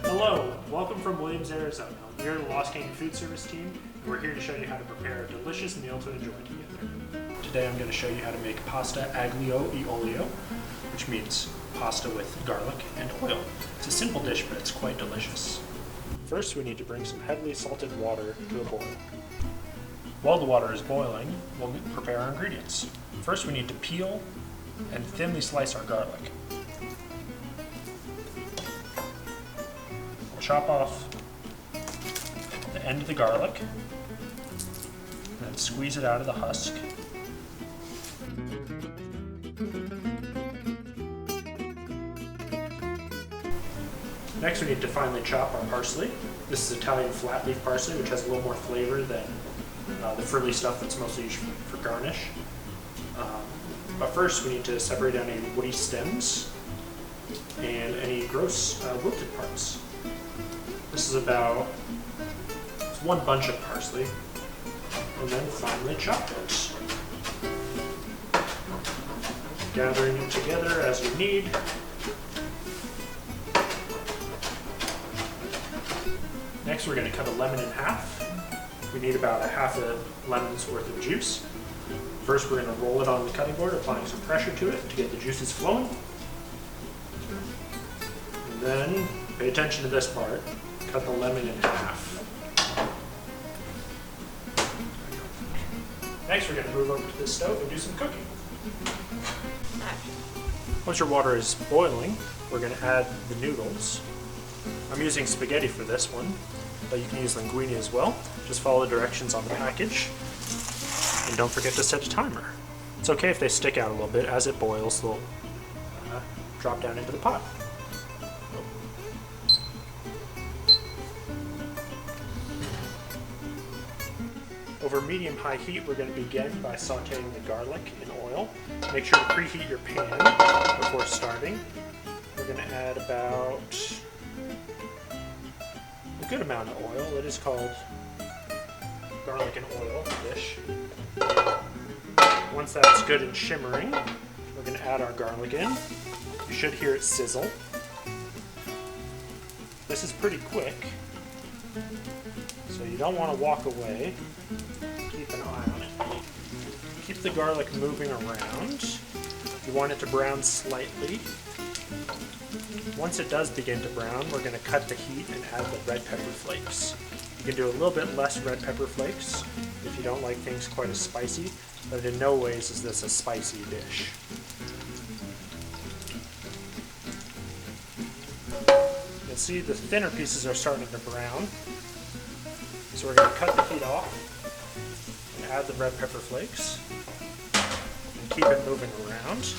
Hello, welcome from Williams, Arizona. We are the Lost Canyon Food Service team, and we're here to show you how to prepare a delicious meal to enjoy together. Today I'm going to show you how to make pasta aglio e olio, which means pasta with garlic and oil. It's a simple dish, but it's quite delicious. First, we need to bring some heavily salted water to a boil. While the water is boiling, we'll prepare our ingredients. First, we need to peel and thinly slice our garlic. We'll chop off the end of the garlic, and then squeeze it out of the husk. Next, we need to finely chop our parsley. This is Italian flat leaf parsley, which has a little more flavor than the frilly stuff that's mostly used for garnish. But first, we need to separate out any woody stems and any gross wilted parts. This is about one bunch of parsley, and then finely chop it. Gathering it together as you need. Next, we're going to cut a lemon in half. We need about a half a lemon's worth of juice. First, we're going to roll it on the cutting board, applying some pressure to it to get the juices flowing. And then, pay attention to this part, cut the lemon in half. Next, we're going to move over to the stove and do some cooking. Once your water is boiling, we're going to add the noodles. I'm using spaghetti for this one, but you can use linguine as well. Just follow the directions on the package, and don't forget to set a timer. It's okay if they stick out a little bit. As it boils, they'll drop down into the pot. Over medium-high heat, we're going to begin by sauteing the garlic in oil. Make sure to preheat your pan before starting. We're going to add about a good amount of oil. It is called garlic and oil dish. Once that's good and shimmering, we're going to add our garlic in. You should hear it sizzle. This is pretty quick, so you don't want to walk away. Keep an eye on it. Keep the garlic moving around. You want it to brown slightly. Once it does begin to brown, we're going to cut the heat and add the red pepper flakes. You can do a little bit less red pepper flakes if you don't like things quite as spicy, but in no ways is this a spicy dish. You can see the thinner pieces are starting to brown, so we're going to cut the heat off and add the red pepper flakes and keep it moving around.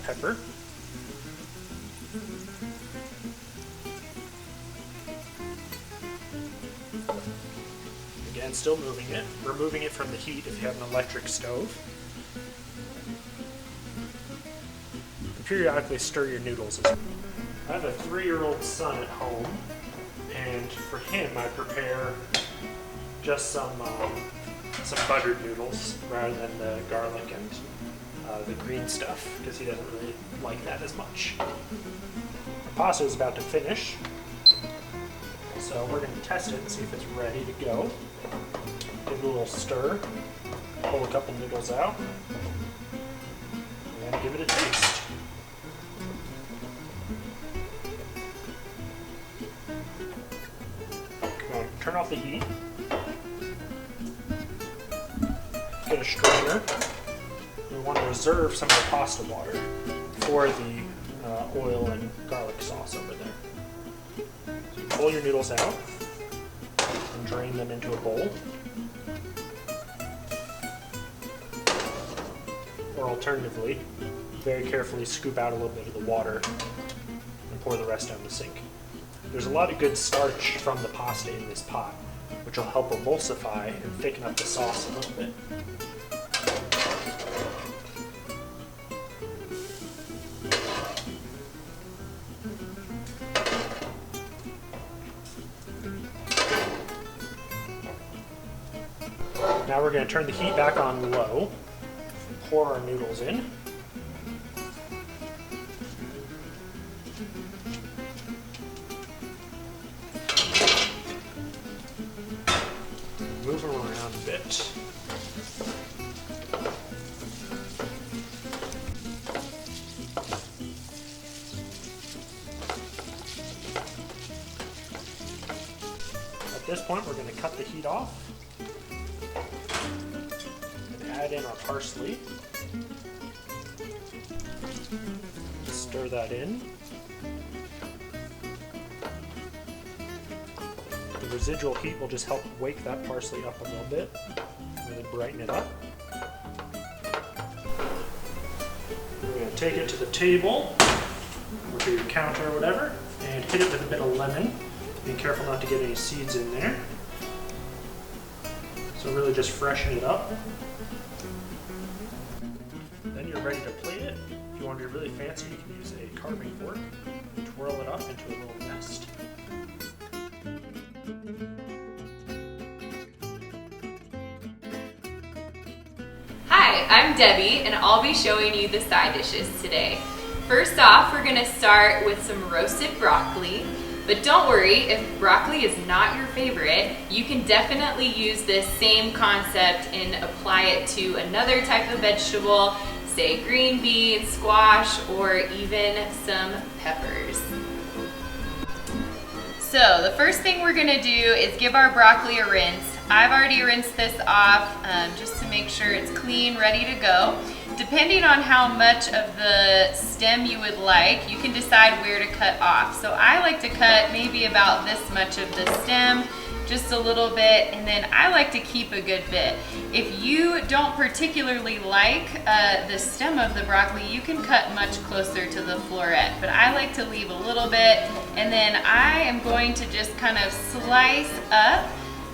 Pepper. Again, still moving it. Removing it from the heat if you have an electric stove. And periodically stir your noodles. I have a 3-year-old son at home, and for him I prepare just some buttered noodles rather than the garlic and the green stuff, because he doesn't really like that as much. The pasta is about to finish, so we're going to test it and see if it's ready to go. Give it a little stir, pull a couple noodles out, and then give it a taste. Come on, turn off the heat. Get a strainer. We want to reserve some of the pasta water for the oil and garlic sauce over there. So you pull your noodles out and drain them into a bowl. Or alternatively, very carefully scoop out a little bit of the water and pour the rest down the sink. There's a lot of good starch from the pasta in this pot, which will help emulsify and thicken up the sauce a little bit. Now we're going to turn the heat back on low, pour our noodles in. Move them around a bit. At this point, we're going to cut the heat off and add in our parsley. Stir that in. The residual heat will just help wake that parsley up a little bit, really brighten it up. We're going to take it to the table, or to your counter or whatever, and hit it with a bit of lemon. Be careful not to get any seeds in there. So really just freshen it up. Then you're ready to plate it. If you want to be really fancy, you can use a carving fork and twirl it up into a little nest. Hi, I'm Debbie, and I'll be showing you the side dishes today. First off, we're going to start with some roasted broccoli. But don't worry, if broccoli is not your favorite, you can definitely use this same concept and apply it to another type of vegetable, say green beans, squash, or even some peppers. So the first thing we're gonna do is give our broccoli a rinse. I've already rinsed this off just to make sure it's clean, ready to go. Depending on how much of the stem you would like, you can decide where to cut off. So I like to cut maybe about this much of the stem, just a little bit, and then I like to keep a good bit. If you don't particularly like the stem of the broccoli, you can cut much closer to the floret, but I like to leave a little bit, and then I am going to just kind of slice up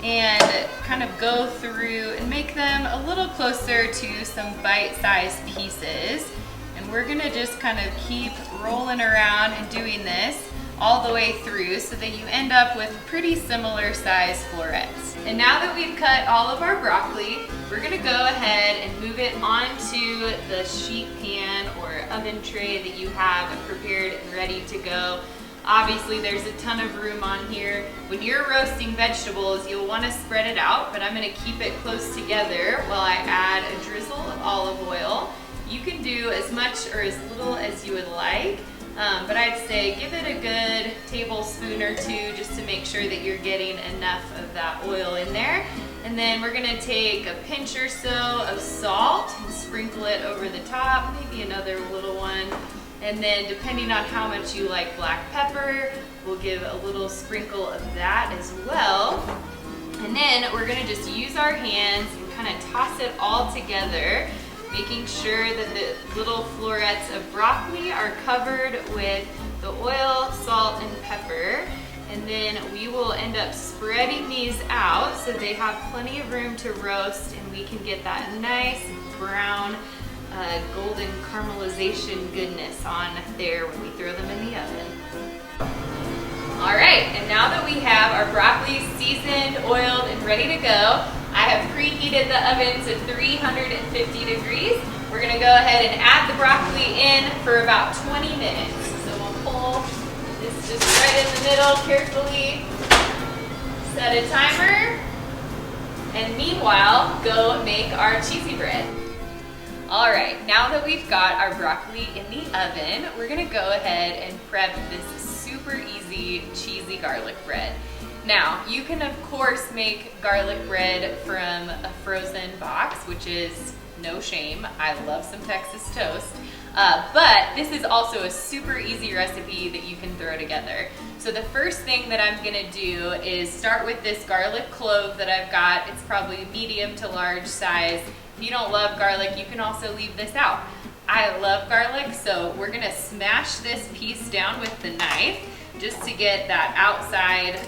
and kind of go through and make them a little closer to some bite-sized pieces. And we're gonna just kind of keep rolling around and doing this all the way through so that you end up with pretty similar sized florets. And now that we've cut all of our broccoli, we're gonna go ahead and move it onto the sheet pan or oven tray that you have prepared and ready to go. Obviously there's a ton of room on here. When you're roasting vegetables, you'll want to spread it out, but I'm going to keep it close together while I add a drizzle of olive oil. You can do as much or as little as you would like, but I'd say give it a good tablespoon or two just to make sure that you're getting enough of that oil in there. And then we're going to take a pinch or so of salt and sprinkle it over the top, maybe another little one. And then depending on how much you like black pepper, we'll give a little sprinkle of that as well. And then we're gonna just use our hands and kind of toss it all together, making sure that the little florets of broccoli are covered with the oil, salt, and pepper. And then we will end up spreading these out so they have plenty of room to roast, and we can get that nice brown golden caramelization goodness on there when we throw them in the oven. All right, and now that we have our broccoli seasoned, oiled, and ready to go, I have preheated the oven to 350 degrees. We're gonna go ahead and add the broccoli in for about 20 minutes. So we'll pull this just right in the middle carefully, set a timer, and meanwhile, go make our cheesy bread. All right, now that we've got our broccoli in the oven, we're gonna go ahead and prep this super easy cheesy garlic bread. Now, you can of course make garlic bread from a frozen box, which is no shame. I love some Texas toast. But this is also a super easy recipe that you can throw together. So the first thing that I'm gonna do is start with this garlic clove that I've got. It's probably medium to large size. If you don't love garlic, you can also leave this out. I love garlic, so we're gonna smash this piece down with the knife just to get that outside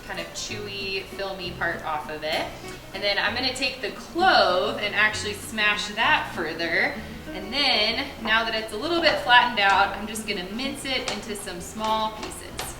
kind of chewy, filmy part off of it. And then I'm gonna take the clove and actually smash that further. And then, now that it's a little bit flattened out, I'm just gonna mince it into some small pieces.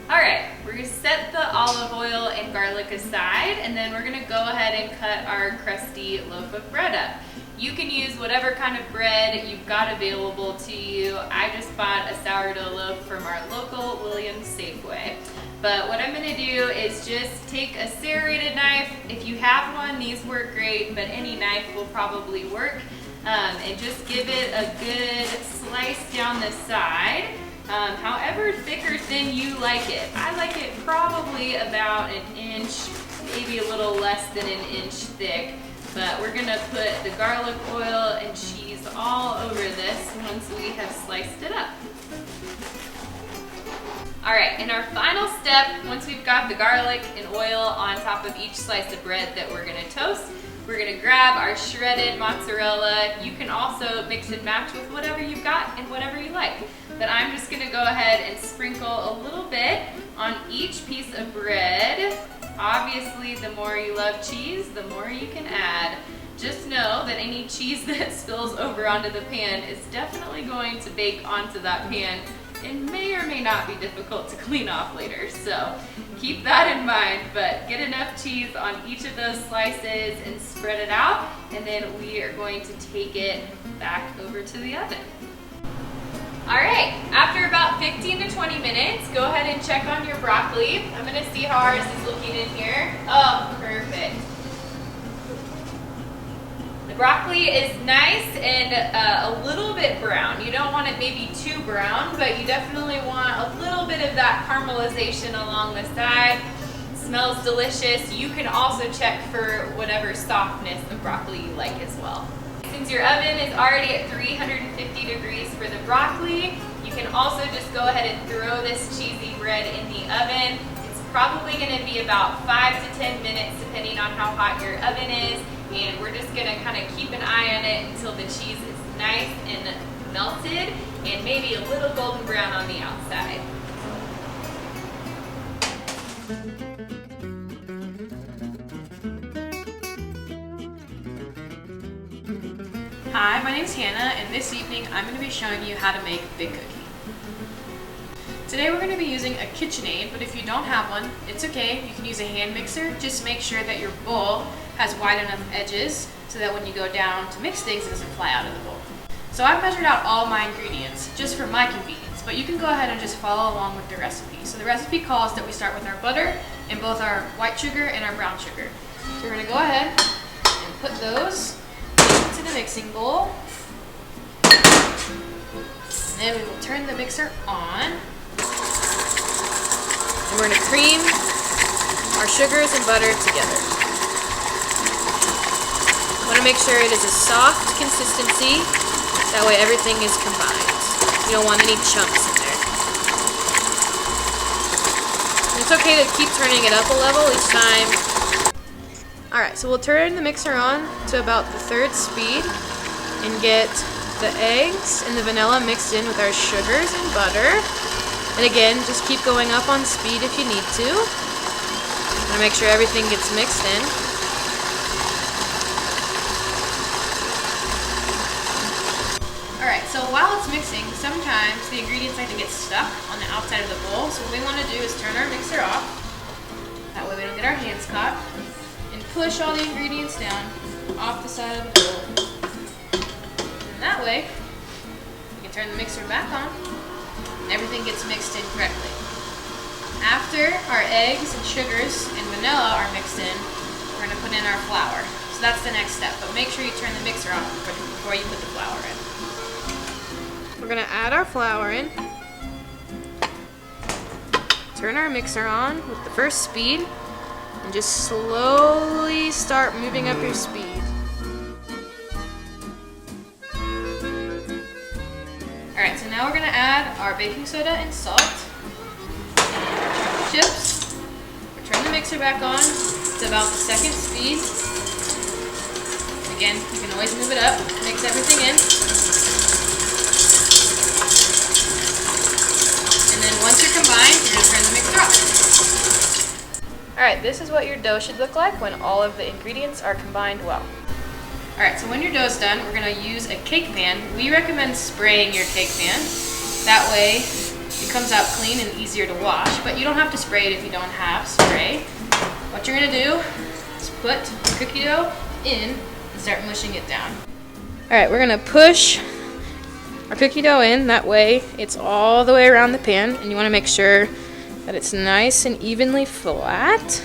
All right, we're gonna set the olive oil and garlic aside, and then we're gonna go ahead and cut our crusty loaf of bread up. You can use whatever kind of bread you've got available to you. I just bought a sourdough loaf from our local Williams Safeway. But what I'm gonna do is just take a serrated knife. If you have one, these work great, but any knife will probably work. And just give it a good slice down the side. However thick or thin you like it. I like it probably about an inch, maybe a little less than an inch thick. But we're gonna put the garlic oil and cheese all over this once we have sliced it up. All right, and our final step, once we've got the garlic and oil on top of each slice of bread that we're gonna toast, we're gonna grab our shredded mozzarella. You can also mix and match with whatever you've got and whatever you like. But I'm just gonna go ahead and sprinkle a little bit on each piece of bread. Obviously, the more you love cheese, the more you can add. Just know that any cheese that spills over onto the pan is definitely going to bake onto that pan and may or may not be difficult to clean off later. So keep that in mind, but get enough cheese on each of those slices and spread it out, and then we are going to take it back over to the oven. All right, after about 15 to 20 minutes, go ahead and check on your broccoli. I'm gonna see how ours is looking in here. Oh, perfect. The broccoli is nice and a little bit brown. You don't want it maybe too brown, but you definitely want a little bit of that caramelization along the side. Smells delicious. You can also check for whatever softness of broccoli you like as well. Since your oven is already at 350 degrees for the broccoli, you can also just go ahead and throw this cheesy bread in the oven. It's probably going to be about 5 to 10 minutes depending on how hot your oven is, and we're just going to kind of keep an eye on it until the cheese is nice and melted and maybe a little golden brown on the outside. Hi, my name is Hannah, and this evening I'm going to be showing you how to make Big Cookie. Today we're going to be using a KitchenAid, but if you don't have one, it's okay. You can use a hand mixer. Just make sure that your bowl has wide enough edges so that when you go down to mix things, it doesn't fly out of the bowl. So I've measured out all my ingredients just for my convenience, but you can go ahead and just follow along with the recipe. So the recipe calls that we start with our butter and both our white sugar and our brown sugar. So we're going to go ahead and put those into the mixing bowl. And then we will turn the mixer on. And we're going to cream our sugars and butter together. You want to make sure it is a soft consistency. That way everything is combined. You don't want any chunks in there. And it's okay to keep turning it up a level each time. Alright, so we'll turn the mixer on to about the 3rd speed and get the eggs and the vanilla mixed in with our sugars and butter. And again, just keep going up on speed if you need to. And make sure everything gets mixed in. Alright, so while it's mixing, sometimes the ingredients like to get stuck on the outside of the bowl. So what we want to do is turn our mixer off. That way we don't get our hands caught. And push all the ingredients down off the side of the bowl. And that way, we can turn the mixer back on and everything gets mixed in correctly. After our eggs and sugars and vanilla are mixed in, we're going to put in our flour. So that's the next step, but make sure you turn the mixer off before you put the flour in. We're going to add our flour in, turn our mixer on with the 1st speed, and just slowly start moving up your speed. Alright, so now we're going to add our baking soda and salt, and our chocolate chips. We'll turn the mixer back on to about the 2nd speed. Again, you can always move it up, mix everything in. And then once you're combined, you're going to turn the mixer off. Alright, this is what your dough should look like when all of the ingredients are combined well. Alright, so when your dough's done, we're going to use a cake pan. We recommend spraying your cake pan. That way, it comes out clean and easier to wash, but you don't have to spray it if you don't have spray. What you're gonna do is put the cookie dough in and start mushing it down. All right, we're gonna push our cookie dough in, that way it's all the way around the pan, and you wanna make sure that it's nice and evenly flat.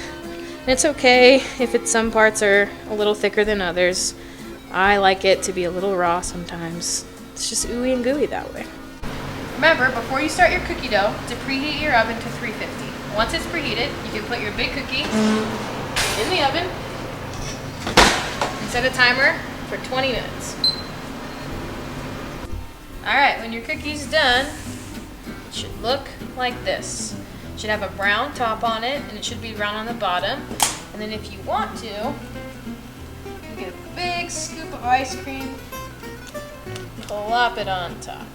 And it's okay if some parts are a little thicker than others. I like it to be a little raw sometimes. It's just ooey and gooey that way. Remember, before you start your cookie dough, to preheat your oven to 350. Once it's preheated, you can put your big cookie in the oven and set a timer for 20 minutes. All right, when your cookie's done, it should look like this. It should have a brown top on it, and it should be brown on the bottom. And then if you want to, you get a big scoop of ice cream, plop it on top.